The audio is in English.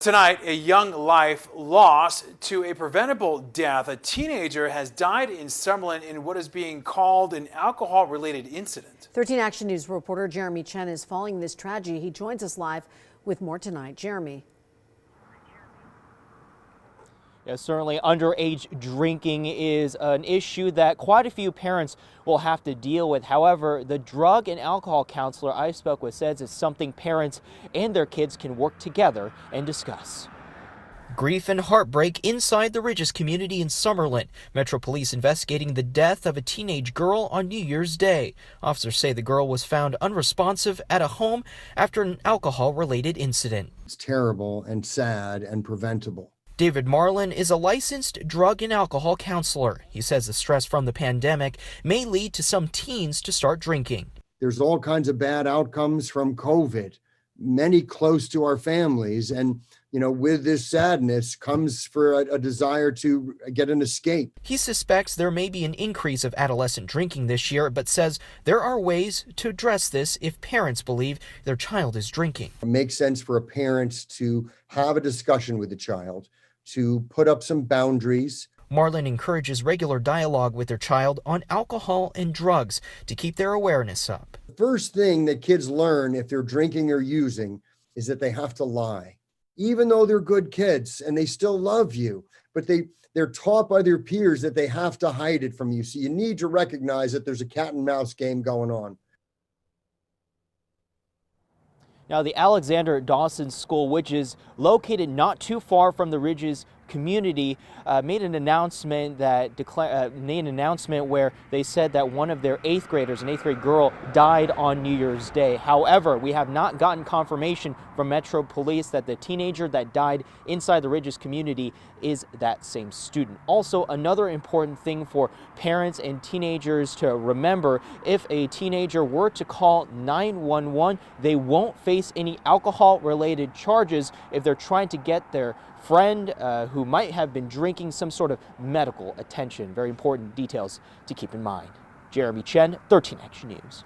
Tonight, a young life lost to a preventable death. A teenager has died in Summerlin in what is being called an alcohol-related incident. 13 Action News reporter Jeremy Chen is following this tragedy. He joins us live with more tonight. Jeremy. Yeah, certainly underage drinking is an issue that quite a few parents will have to deal with. However, the drug and alcohol counselor I spoke with says it's something parents and their kids can work together and discuss. Grief and heartbreak inside the Ridges community in Summerlin. Metro Police investigating the death of a teenage girl on New Year's Day. Officers say the girl was found unresponsive at a home after an alcohol-related incident. It's terrible and sad and preventable. David Marlin is a licensed drug and alcohol counselor. He says the stress from the pandemic may lead to some teens to start drinking. There's all kinds of bad outcomes from COVID, many close to our families. And, with this sadness comes for a desire to get an escape. He suspects there may be an increase of adolescent drinking this year, but says there are ways to address this if parents believe their child is drinking. It makes sense for a parent to have a discussion with the child, to put up some boundaries. Marlin encourages regular dialogue with their child on alcohol and drugs to keep their awareness up. The first thing that kids learn if they're drinking or using is that they have to lie, even though they're good kids and they still love you, but they're taught by their peers that they have to hide it from you. So you need to recognize that there's a cat and mouse game going on. Now, the Alexander Dawson School, which is located not too far from the Ridges community, made an announcement where they said that one of their eighth graders, an eighth grade girl, died on New Year's Day. However, we have not gotten confirmation from Metro Police that the teenager that died inside the Ridges community is that same student. Also, another important thing for parents and teenagers to remember: if a teenager were to call 911, they won't face any alcohol-related charges if they're trying to get their friend who might have been drinking some sort of medical attention. Very important details to keep in mind. Jeremy Chen, 13 Action News.